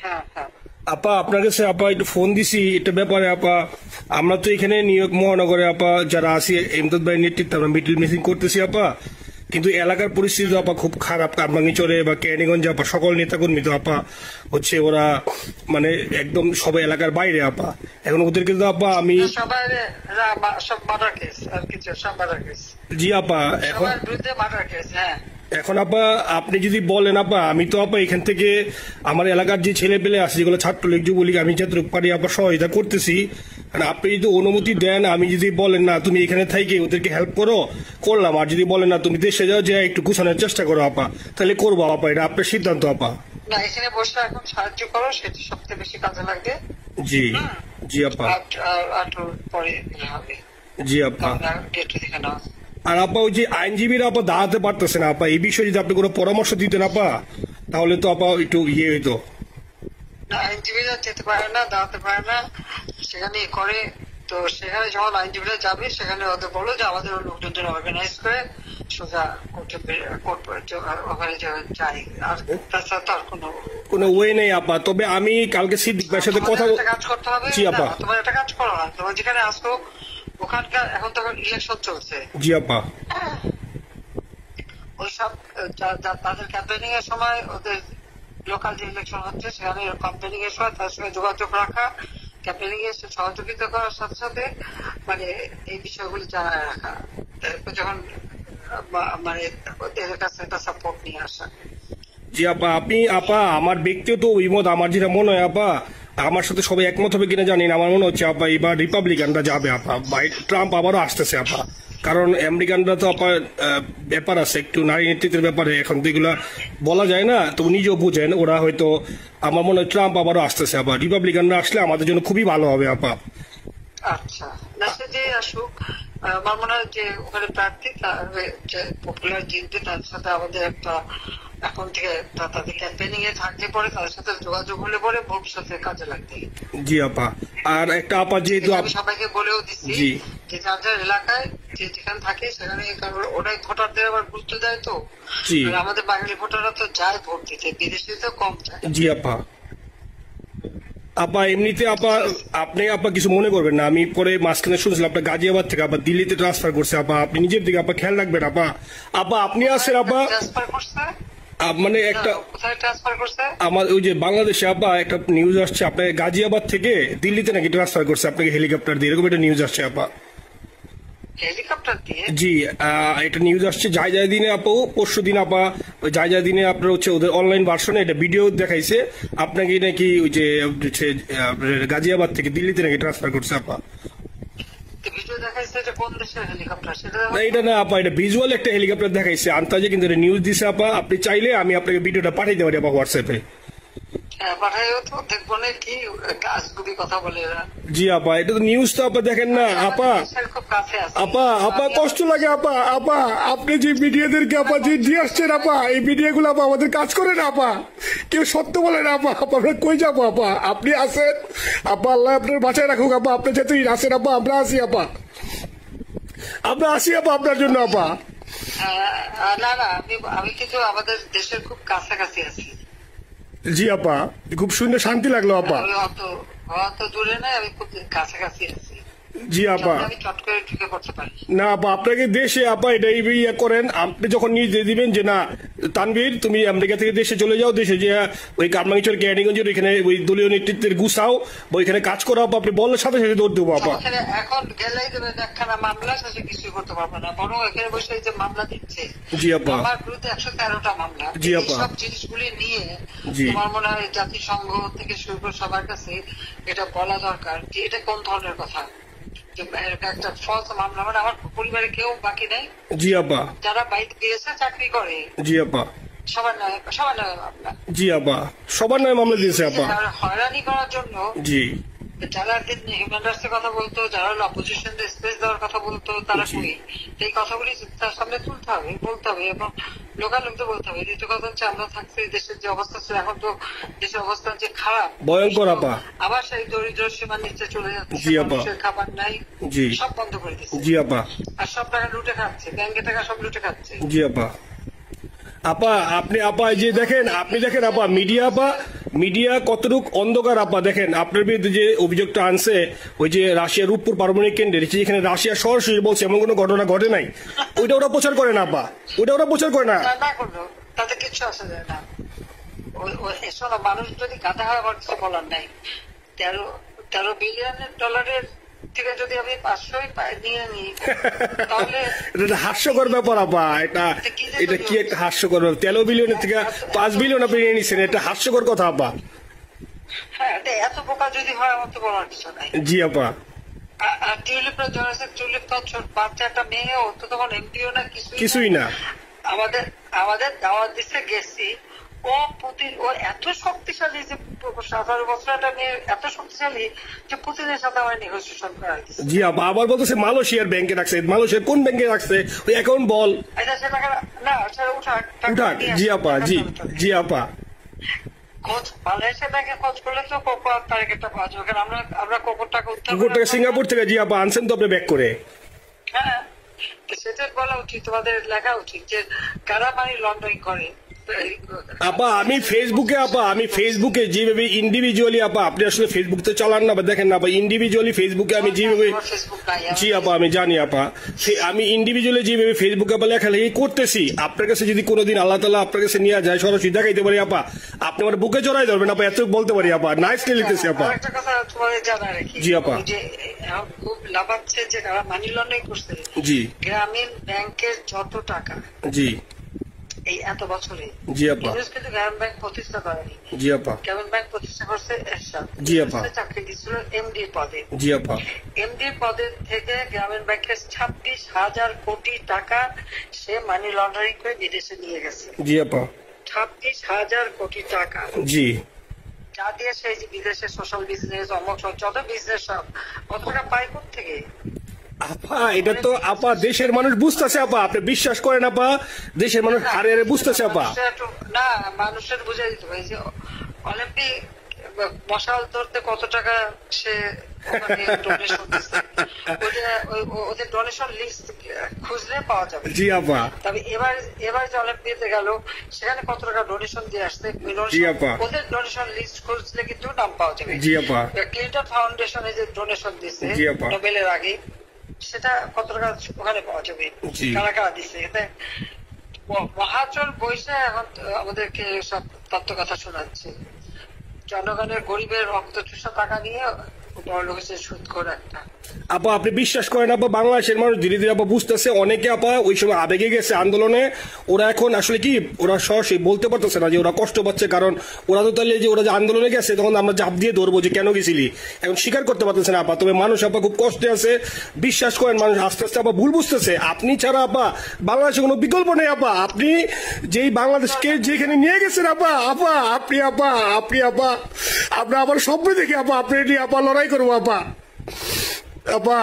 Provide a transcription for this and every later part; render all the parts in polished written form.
হ্যাঁ হ্যাঁ। আপা আপনার কাছে আপা একটু ফোন দিছি এটা ব্যাপারে আপা। আমরা তো এখানে নিউ ইয়র্ক মহানগরে আপা যারা আছি এমদাদ ভাই নেতৃত্বে আমরা মিটিং মিটিং করতেছি আপা, কিন্তু এলাকার পরিস্থিতি আপা খুব খারাপ। কারমাঙ্গিচরে বা কেরানীগঞ্জে আপা সকল নেতাকর্মী তো আপা হচ্ছে ওরা মানে একদম সবাই এলাকার বাইরে আপা। এখন ওদেরকে তো আপা আমি সবাই সব মার্ডার কেস আর কিছু, সব মার্ডার কেস। জি আপা এখন সবার বিরুদ্ধে মার্ডার কেস। হ্যাঁ এখন আপা আপনি যদি বলেন আপা, আমি তো আপা এখান থেকে আমার এলাকার যে ছেলে পেলে আছে যেগুলো ছাত্রলীগ যুবলীগ আমি যতটুকু পারি আপা সহায়তা করতেছি। মানে আপনি যদি অনুমতি দেন, আমি যদি বলেন না তুমি এখানে থাইকে ওদেরকে হেল্প করো করলাম, আর যদি বলেন না তুমি দেশে যাও যে একটু গুছানোর চেষ্টা করো আপা, তাহলে করবো আপা। এটা আপনার সিদ্ধান্ত আপা। না, এখানে বসে এখন সাহায্য করো, সেটা সবচেয়ে বেশি কাজে লাগবে। জি জি আপা। আর পরে হবে। জি আপা। ডেট দেখে নাও। আর আপা ওই যে আইনজীবীরা আপা দাঁড়াতে পারতেছে না আপা, এই বিষয়ে যদি আপনি কোনো পরামর্শ দিতেন আপা তাহলে তো আপা একটু ইয়ে হইতো। আইনজীবীরা যেতে পারে না, দাঁড়াতে পারে না, সেখানে করে। তো সেখানে যখন আইনজীবীরা যাবে সেখানে ওদের বলো যে আমাদের লোকজন অর্গানাইজ করে সোজা ওখানে যাই। আর তাছাড়া তো আর কোনো ওয়ে নেই আপা। তবে আমি কালকে সিদ্দিক ভাইয়ের সাথে কথা কাজ করতে হবে। জি আপা। তোমার একটা কাজ করো না, তোমার যেখানে আসো ওখানকার এখন তো ইলেকশন চলছে। জি আপা। ওইসব তাদের ক্যাম্পেনিং এর সময় ওদের লোকাল যে ইলেকশন হচ্ছে সেখানে ক্যাম্পেনিং এর সময় তার সঙ্গে যোগাযোগ রাখা, ক্যাম্পেনিং এর সহযোগিতা করার সাথে সাথে মানে এই বিষয়গুলি জানায় রাখা, যখন মানে ওদের কাছে একটা সাপোর্ট নিয়ে আসা। জি আপা। আপনি আপা আমার ব্যক্তিগত অভিমত, আমার যেটা মনে হয় আপা, আমার সাথে সবাই একমত হবে কিনা জানি না, আমার মনে হচ্ছে আপা এবার রিপাবলিকানরা যাবে আপা। ট্রাম্প আবারও আসতেছে আপা, কারণ আমেরিকানরা তো আপা ব্যাপার আছে একটু নারী নেতৃত্বের ব্যাপারে, এখন তো এগুলা বলা যায় না, তো নিজেও বুঝেন ওরা হয়তো। আমার মনে হয় ট্রাম্প আবারও আসতেছে আপা, রিপাবলিকানরা আসলে আমাদের জন্য খুবই ভালো হবে আপা। আচ্ছা, না সে যে আসুক, আমার মনে হয় যে ওখানে প্রার্থী যে পপুলার জিতবে তার সাথে আমাদের একটা এখন থেকে তাদের ক্যাম্পেনিং এ থাকলে পরে তাদের সাথে যোগাযোগ হলে পরে ভবিষ্যতে কাজে লাগবে। জি আপা। আর একটা আপা যেহেতু আমি সবাইকে বলেও দিচ্ছি যে যার যার এলাকায় যে যেখানে থাকে সেখানে, কারণ ওরাই ভোটারদের আবার গুরুত্ব দেয়। তো আমাদের বাঙালি ভোটাররা তো যায় ভোট দিতে, বিদেশে তো কম যায়। জি আপা। আপা এমনিতে আপা আপনি আপা কিছু মনে করবেন না, আমি পরে মাঝখানে শুনছিলাম আপনার গাজিয়াবাদ থেকে আপা দিল্লিতে ট্রান্সফার করছে আপা, আপনি নিজের দিকে আপা খেয়াল রাখবেন আপা। আপা আপনি আছেন আপা ট্রান্সফার করছে মানে একটা কোথায় ট্রান্সফার করছে আমার ওই যে বাংলাদেশে আপা একটা নিউজ আসছে আপনার গাজিয়াবাদ থেকে দিল্লিতে নাকি ট্রান্সফার করছে আপনাকে হেলিকপ্টার দিয়ে, এরকম একটা নিউজ আসছে আপা। হেলিকপ্টার দিয়ে? জি এটা নিউজ আসছে যায় দিনে আপু, পরশু দিন আপা যায় দিনে আপনার হচ্ছে ওদের অনলাইন ভার্সনে এটা ভিডিও দেখাইছে আপনাকে নাকি ওই যে গাজিয়াবাদ থেকে দিল্লিতে নাকি ট্রান্সফার করছে আপা। এটা না আপা, এটা ভিজুয়াল একটা হেলিকপ্টার দেখাইছে আন্তাজে, কিন্তু এটা নিউজ দিছে আপা। আপনি চাইলে আমি আপনাকে ভিডিওটা পাঠাইতে পারি আপা হোয়াটসঅ্যাপে। জি আপা, এটা তো নিউজ তো আপা, দেখেন না আপা। আপা আপা কষ্ট লাগে আপা। আপা আপনি যে মিডিয়াদেরকে আপা যে দিয়ে আসছেন আপা, এই মিডিয়াগুলো আপা আমাদের কাজ করে না আপা, কেউ সত্য বলে না আপা। আপা আমরা কই যাবো আপা, আপনি আসেন আপা, আল্লাহ আপনার বাঁচায় রাখুক আপা। আপনি যেহেতু আসেন আপা, আমরা আসি আপা, আমরা আসি আপা আপনার জন্য আপা। না না, আমি কিন্তু আমাদের দেশের খুব কাছাকাছি আছি। জি আপা, খুব শুনে শান্তি লাগলো আপা। অত দূরে নাই, আমি খুব কাছাকাছি আছি। জি আপা। আমি চট করে ঢুকে পড়তে পারি না আপা, আপনাকে দেশে আপা এটাই ইয়ে করেন, আপনি যখন নিয়ে দিয়ে দিবেন যে না তানভীর তুমি আমেরিকা থেকে দেশে চলে যাও, দেশে যে ওই কারমাঙ্গিচর কেরানীগঞ্জের ওইখানে ওই দলীয় নেতৃত্বের গুছাও ওইখানে কাজ করাও, আপনি বললে সাথে সাথে দৌড় দেবো আপা। এখন গেলেই দেবে একখানা মামলা, শেষে কিছু করতে পারবে না, বরং এখানে বসে যে মামলা দিচ্ছে। জি আপা। আমার বিরুদ্ধে 113টা মামলা। জি আপা। সব জিনিসগুলি নিয়ে তোমার মনে হয় জাতিসংঘ থেকে শুরু করে সবার কাছে এটা বলা দরকার যে এটা কোন ধরনের কথা, একটা ফলস মামলা। মানে আমার পরিবারে কেউ বাকি নেই। জি আপা। যারা বাইরে গিয়েছে চাকরি করে। জি আপা। সবার নয় মামলা। জি আপা, সবার নয় মামলা দিয়েছে আপা। হয়রানি করার জন্য জি যারা হিউম্যান রাইটস এর কথা বলতো, যারা অপোজিশন স্পেস দেওয়ার কথা বলতো, তারা কই? এই কথাগুলি তার সামনে তুলতে হবে, বলতে হবে, এবং লোকালোকদের বলতে হবে। দ্বিতীয় কথা হচ্ছে আমরা থাকছি দেশের যে অবস্থা ছিল, এখন তো দেশের অবস্থা যে খারাপ, ভয়ঙ্কর আপা। আবার সেই দরিদ্র সীমার নিচে চলে যাচ্ছে, মানুষের খাবার নাই, সব বন্ধ করে দিচ্ছে। জি আপা। আর সব টাকা লুটে খাচ্ছে, ব্যাংকে টাকা সব লুটে খাচ্ছে। জি আপা। আপা আপনি আপা যে দেখেন, আপনি দেখেন আপা মিডিয়া আপা মিডিয়া কতটুক অন্ধকার আপা দেখেন, আপনার বিরুদ্ধে যে অভিযোগটা আনছে ওই যে রাশিয়ার রূপপুর পারমাণবিক কেন্দ্রে, যেখানে রাশিয়া সরাসরি বলছে এমন কোনো ঘটনা ঘটে নাই, ওইটা ওরা প্রচার করে না আপা, ওইটা ওরা প্রচার করে না। না করলো তাতে কিছু আসা যায় না। শোনো, মানুষ যদি গাধা হয় আমার কিছু বলার নাই। 13 বিলিয়ন ডলারের থেকে যদি আমি 500 নিয়ে নিই তাহলে এটা হাস্যকর ব্যাপার আপা, এটা কি একটা হাস্যকর ব্যাপার। 13 বিলিয়নের থেকে 5 বিলিয়ন আপনি নিয়ে নিচ্ছেন, এটা হাস্যকর কথা আপা। হ্যাঁ, এত বোকা যদি হয় আমার তো বলার কিছু নাই। জি আপা। আর টিউলিপরা জড়াচ্ছে, টিউলিপ তো বাচ্চা একটা মেয়ে, ও তো তখন এমপিও না, কিছুই না। আমাদের দাওয়াত দিচ্ছে, গেছি। ও এত শক্তিশালী যে 17 বছর একটা মেয়ে এত শক্তিশালী যে পুতিনের সাথে আমার নেগোসিয়েশন করা হয়েছে। জি আপা, আবার বলতেছে মালয়েশিয়ার ব্যাংকে রাখছে, মালয়েশিয়ার কোন ব্যাংকে রাখছে ওই অ্যাকাউন্ট বল। আচ্ছা, সে টাকা না, সেটা উঠাক। জি আপা, জি আপা। খোঁজ মালয়েশিয়া ব্যাংকে খোঁজ করলে তো কোকো টার্গেটটা পাওয়া যাবে, কারণ আমরা কোকোর টাকা সিঙ্গাপুর থেকে জি আপা আনছেন তো আপনি ব্যাক করে। হ্যাঁ, সেটা বলা উচিত, তোমাদের লেখা উচিত যে কারা মানি লন্ডারিং করে। আপা আমি ফেসবুকে যেভাবে ইন্ডিভিজুয়ালি আপা, আপনি আসলে ফেসবুক তো চালান না বা দেখেন না, ইন্ডিভিজুয়ালি ফেসবুকে আমি যেভাবে, জি আপা আমি জানি আপা, আমি ইন্ডিভিজুয়ালি যেভাবে ফেসবুকে আপা লেখালেখি করতেছি, আপনার কাছে যদি কোনোদিন আল্লাহ তাআলা আপনার কাছে নিয়ে যায়, সরাসরি দেখাইতে পারি আপা, আপনি আমার বুকে জড়াই ধরবেন আপা, এত বলতে পারি আপা। নাইসলি লিখতেছি আপা। একটা কথা তোমাদের জানা রাখি, জি আপা, যে খুব লাভাচ্ছে যে যারা মানি লন্ডারিং করছে, জি গ্রামীণ ব্যাংকের যত টাকা, জি এই এত বছরে, জি আপা, কিন্তু গ্রামীণ ব্যাংক প্রতিষ্ঠা করেনি। জি আপা, গ্রামীণ ব্যাংক প্রতিষ্ঠা করছে এরশাদ। জি আপা, চাকরি দিচ্ছিল এমডি পদে। জি আপা, এমডি পদে থেকে গ্রামীণ ব্যাংকের 26,000 কোটি টাকা সে মানি লন্ডারিং করে বিদেশে নিয়ে গেছে। জি আপা, 26,000 কোটি টাকা। জি, যা দিয়ে সেই যে বিদেশে সোশ্যাল বিজনেস, অমক যত বিজনেস সব কত টাকা পায় থেকে। আপা এটা তো আপা দেশের মানুষ বুঝতেছে আপা, আপনি বিশ্বাস করেন আপা, দেশের মানুষ হারে হারে বুঝতেছে আপা। না, মানুষের বুঝে দিতে হবে যে অলিম্পিক মশাল ধরতে কত টাকা সে ডোনেশন দিচ্ছে, ওদের ডোনেশন লিস্ট খুঁজলে পাওয়া যাবে। জি আপা। তবে এবার যে অলিম্পিয়াতে গেল সেখানে কত টাকা ডোনেশন দিয়ে আসছে, ওদের ডোনেশন লিস্ট খুঁজলে কিন্তু নাম পাওয়া যাবে। জি আপা। ক্লিন্টন ফাউন্ডেশনে যে ডোনেশন দিচ্ছে নোবেলের আগে, সেটা কত টাকা ওখানে পাওয়া যাবে, কারা কারা দিচ্ছে। মহাজন বইসে এখন আমাদেরকে সব তত্ত্ব কথা শোনাচ্ছে, জনগণের গরিবের রক্ত চুষা টাকা নিয়ে বড় লোক হচ্ছে সুদখোর একটা। আপা আপনি বিশ্বাস করেন আপা, বাংলাদেশের মানুষ ধীরে ধীরে আপা বুঝতেছে, অনেকে আপা ওই সময় আবেগে গেছে আন্দোলনে, ওরা এখন আসলে কি ওরা সরাসরি বলতে পারতেছে না যে ওরা কষ্ট পাচ্ছে, কারণ ওরা তো তাহলে যে ওরা যে আন্দোলনে গেছে তখন আমরা চাপ দিয়ে ধরবো যে কেন গেছিলি, এখন স্বীকার করতে পারতেছে না আপা। তবে মানুষ আপা খুব কষ্টে আছে, বিশ্বাস করেন মানুষ আস্তে আস্তে আপা ভুল বুঝতেছে। আপনি ছাড়া আপা বাংলাদেশে কোনো বিকল্প নেই আপা, আপনি যেই বাংলাদেশকে যেখানে নিয়ে গেছেন আপা, আপনি আমরা আবার স্বপ্ন দেখি আপা, আপনি নিয়ে আপা লড়াই করবো আপা। আপা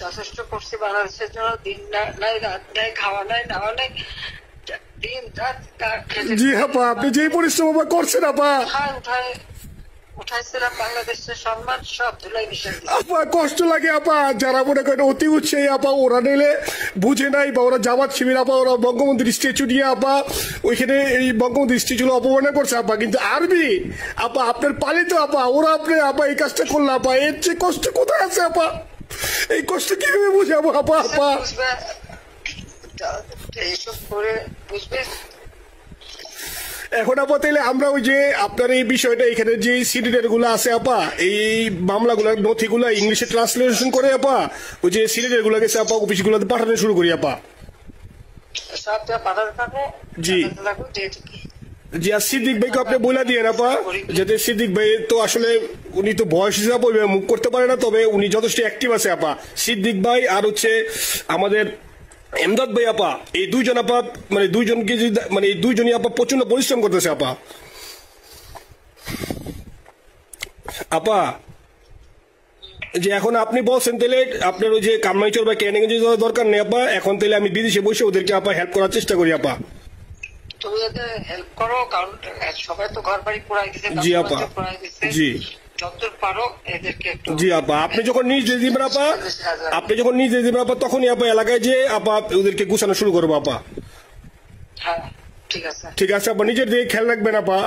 যথেষ্ট করছি বাংলাদেশের জন্য, দিন নাই রাত নাই, খাওয়া নাই নাওয়া নাই, দিন রাত। জি আপা, আপনি যে পরিশ্রম আপা করছেন আপা, উঠাইছিলাম বাংলাদেশের সম্মান সব ধুলাই মিশে আপা। কষ্ট লাগে আপা, যারা মনে করেন অতি উৎসাহী আপা, ওরা নিলে বুঝে নাই বা ওরা জামাত শিবির আপা, ওরা বঙ্গবন্ধুর স্ট্যাচু নিয়ে আপা ওইখানে এই বঙ্গবন্ধুর স্ট্যাচু অপমানে করছে আপা, কিন্তু আরবি আপা আপনার পালিত আপা, ওরা আপনি আপা এই কাজটা করলো আপা, এর চেয়ে কষ্ট কোথায় আছে আপা? এই কষ্ট কিভাবে বুঝাবো আপা? এইসব করে বুঝবে। এখন আপা তাইলে আমরা ওই যে আপনার এই বিষয়টা এখানে যে সিডিডের গুলো আছে আপা, এই মামলাগুলো নথিগুলো ইংলিশে ট্রান্সলেশন করে আপা ওই যে সিডিডের গুলো গেছে আপা অফিসগুলোতে পাঠানো শুরু করি আপা। জি জি, আর সিদ্দিক ভাইকে আপনি বলে দিয়ে আপা, যাতে সিদ্দিক ভাই তো আসলে উনি তো বয়স হিসাবে মুখ করতে পারে না, তবে উনি যথেষ্ট অ্যাক্টিভ আছে আপা। সিদ্দিক ভাই আর হচ্ছে আমাদের এমদাদ ভাই আপা, এই দুইজন আপা মানে দুইজনকে মানে এই দুইজনই আপা প্রচন্ড পরিশ্রম করতেছে আপা। আপা যে এখন আপনি বলছেন তাহলে আপনার ওই যে কামাইচর বা ক্যানিগঞ্জে যাওয়ার দরকার নেই আপা, এখন তাহলে আমি বিদেশে বসে ওদেরকে আপা হেল্প করার চেষ্টা করি আপা। তুমি ওদের হেল্প করো, কারণ সবাই তো ঘর বাড়ি পোড়াই দিচ্ছে। জি আপা, জি যতদূর পারো এদেরকে একটু। জি আপা, আপনি যখন নিজে দিবেন আপা, তখনই আপা এলাকায় যে আপা ওদেরকে গুছানো শুরু করবো আপা। হ্যাঁ ঠিক আছে আপা, নিজের দিকে খেয়াল রাখবেন আপা।